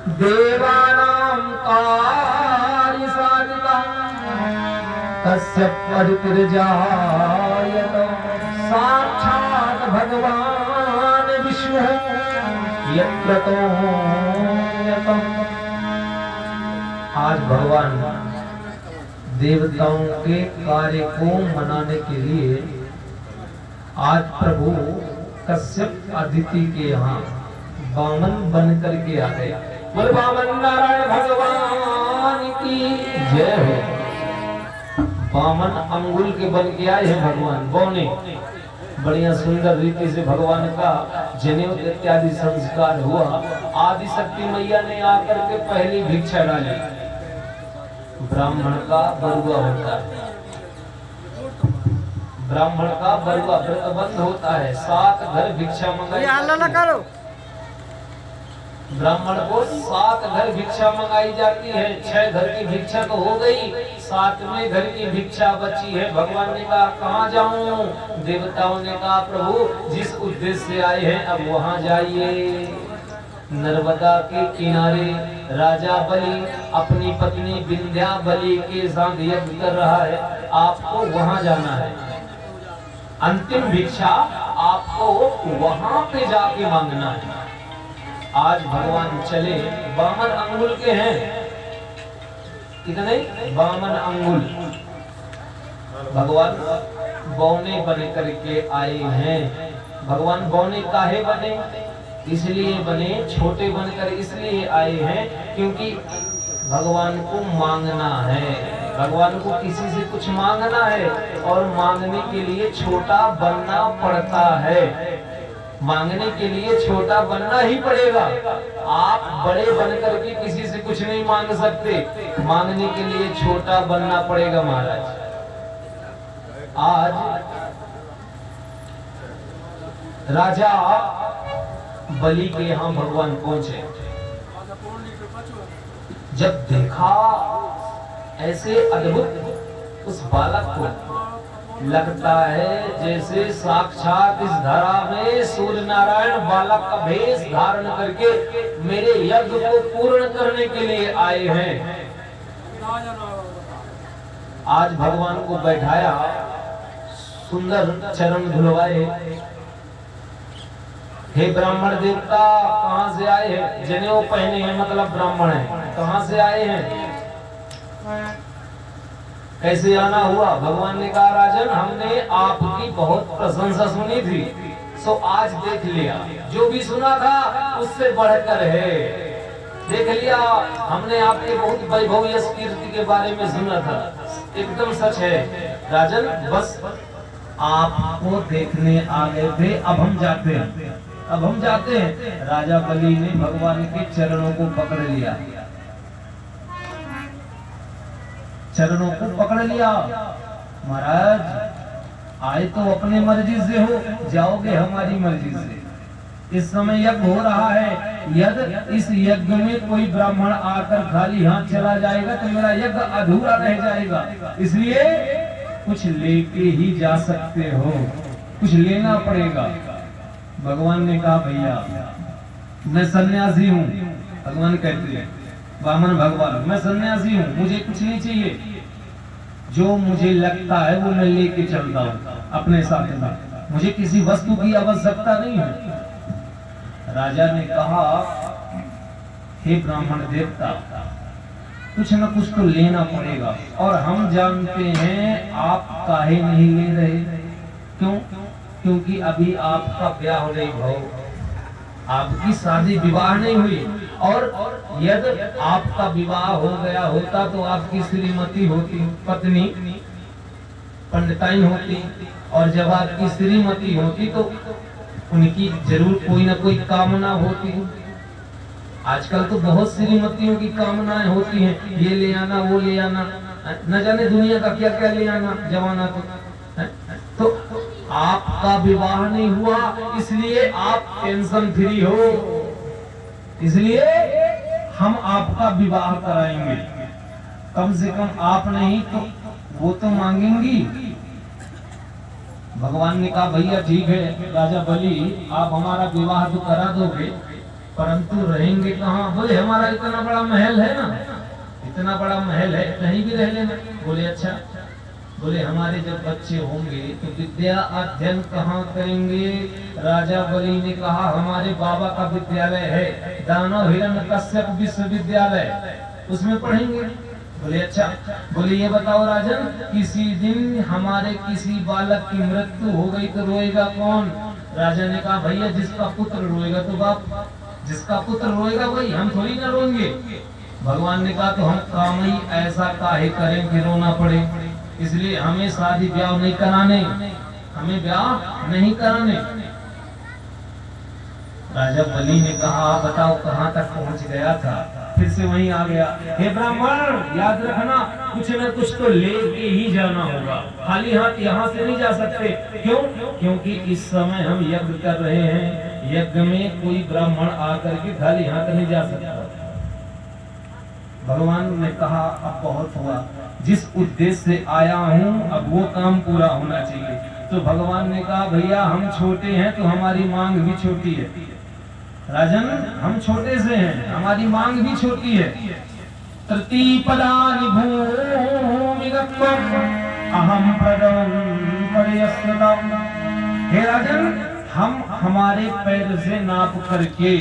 देवानां कार्यसाधितं तस्य परितिर्जायत साक्षात् भगवान् विष्णुः यत्र आज भगवान देवताओं के कार्य को मनाने के लिए आज प्रभु कश्यप अदिति के यहाँ वामन बन करके आ गए। बोल वामन नारायण भगवान की जय हो। वामन अंगुल के बन के आए हैं भगवान बौने। बढ़िया सुंदर रीति से भगवान का जनेऊ इत्यादि संस्कार हुआ। आदि शक्ति मैया ने आकर के पहली भिक्षा डाली। ब्राह्मण का बरुआ होता है, ब्राह्मण का बरुआ व्रतबंध होता है। 7 घर भिक्षा मंगाई, ब्राह्मण को 7 घर भिक्षा मंगाई जाती है। 6 घर की भिक्षा तो हो गई, 7वें घर की भिक्षा बची है। भगवान ने कहा कहाँ जाऊं? देवताओं ने कहा प्रभु जिस उद्देश्य से आए हैं अब वहां जाइए। नर्मदा के किनारे राजा बलि अपनी पत्नी विंध्या बलि के साथ यज्ञ कर रहा है, आपको वहां जाना है। अंतिम भिक्षा आपको वहां पे जाके मांगना है। आज भगवान चले, वामन अंगुल के हैं, कितने? वामन अंगुल। भगवान बौने बन करके आए हैं। भगवान बौने काहे बने? इसलिए बने, छोटे बनकर इसलिए आए हैं क्योंकि भगवान को मांगना है। भगवान को किसी से कुछ मांगना है और मांगने के लिए छोटा बनना पड़ता है। मांगने के लिए छोटा बनना ही पड़ेगा। आप बड़े बनकर के किसी से कुछ नहीं मांग सकते, मांगने के लिए छोटा बनना पड़ेगा महाराज। आज राजा बलि के यहाँ भगवान पहुंचे। जब देखा ऐसे अद्भुत उस बालक को, लगता है जैसे साक्षात इस धरा में सूर्य नारायण बालक का भेष धारण करके मेरे यज्ञ को पूर्ण करने के लिए आए हैं। आज भगवान को बैठाया, सुंदर चरण धुलवाए। हे ब्राह्मण देवता कहाँ से आए हैं? जनेऊ पहने हैं मतलब ब्राह्मण है। कहाँ से आए हैं? कैसे आना हुआ? भगवान ने कहा राजन हमने आपकी बहुत प्रशंसा सुनी थी, सो आज देख लिया। जो भी सुना था उससे बढ़कर है। देख लिया, हमने आपके बहुत वैभव यश कीर्ति के बारे में सुना था, एकदम सच है। राजन बस आपको देखने आ गए थे, अब हम जाते हैं, अब हम जाते हैं। राजा बलि ने भगवान के चरणों को पकड़ लिया, चरणों को पकड़ लिया। महाराज आए तो अपने मर्जी से हो, जाओगे हमारी मर्जी से। इस समय यज्ञ हो रहा है, यदि इस यज्ञ में कोई ब्राह्मण आकर खाली हाथ चला जाएगा तो मेरा यज्ञ अधूरा रह जाएगा। इसलिए कुछ लेके ही जा सकते हो, कुछ लेना पड़ेगा। भगवान ने कहा भैया मैं सन्यासी हूँ। भगवान कहते हैं वामन भगवान मैं सन्यासी हूँ, मुझे कुछ नहीं चाहिए। जो मुझे लगता है वो मैं लेके चलता हूँ अपने साथ में, मुझे किसी वस्तु की आवश्यकता नहीं है। राजा ने कहा हे ब्राह्मण देवता कुछ न कुछ तो लेना पड़ेगा, और हम जानते हैं आप काहे नहीं ले रहे। क्यों? क्योंकि अभी आपका ब्याह नहीं भाव, आपकी शादी विवाह नहीं हुई, और यदि आपका विवाह हो गया होता तो आपकी श्रीमती होती, पत्नी पंडिताइन होती, और जब आपकी श्रीमती होती तो उनकी जरूर कोई ना कोई कामना होती। आजकल तो बहुत श्रीमतियों की कामनाएं होती हैं, ये ले आना वो ले आना, न जाने दुनिया का क्या क्या ले आना जमाना। तो आपका विवाह नहीं हुआ इसलिए आप टेंशन फ्री हो, इसलिए हम आपका विवाह कराएंगे। कम से कम आप नहीं तो वो तो मांगेंगी। भगवान ने कहा भैया ठीक है राजा बलि आप हमारा विवाह तो करा दोगे, परंतु रहेंगे कहाँ? बोले हमारा इतना बड़ा महल है ना, इतना बड़ा महल है, कहीं भी रह लेना। बोले अच्छा। बोले हमारे जब बच्चे होंगे तो विद्या अध्ययन कहाँ करेंगे? राजा बलि ने कहा हमारे बाबा का विद्यालय है, दानव हिरण्यकश्यप विश्वविद्यालय, उसमें पढ़ेंगे। बोले अच्छा। बोले ये बताओ राजन, किसी दिन हमारे किसी बालक की मृत्यु हो गई तो रोएगा कौन? राजा ने कहा भैया जिसका पुत्र रोएगा तो बाप, जिसका पुत्र रोएगा वही, हम थोड़ी ना रोएंगे। भगवान ने कहा तो हम काम ही ऐसा काहे करें कि रोना पड़े, इसलिए हमें शादी ब्याह नहीं कराने, हमें ब्याह नहीं कराने। राजा बलि ने कहा बताओ कहाँ तक पहुंच गया था? फिर से वहीं आ गया। हे ब्राह्मण याद रखना, कुछ न कुछ तो लेके ही जाना होगा, खाली हाथ यहाँ से नहीं जा सकते। क्यों? क्योंकि इस समय हम यज्ञ कर रहे हैं, यज्ञ में कोई ब्राह्मण आकर के खाली हाथ नहीं जा सकता। भगवान ने कहा अब बहुत हुआ, जिस उद्देश्य से आया हूँ अब वो काम पूरा होना चाहिए। तो भगवान ने कहा भैया हम छोटे हैं तो हमारी मांग भी छोटी है। राजन हम छोटे से हैं, हमारी मांग भी छोटी है। तृतीपदानि भूमिगत्वम् अहम प्रदं पर्यस्रतम्। हे राजन हम हमारे पैर से नाप करके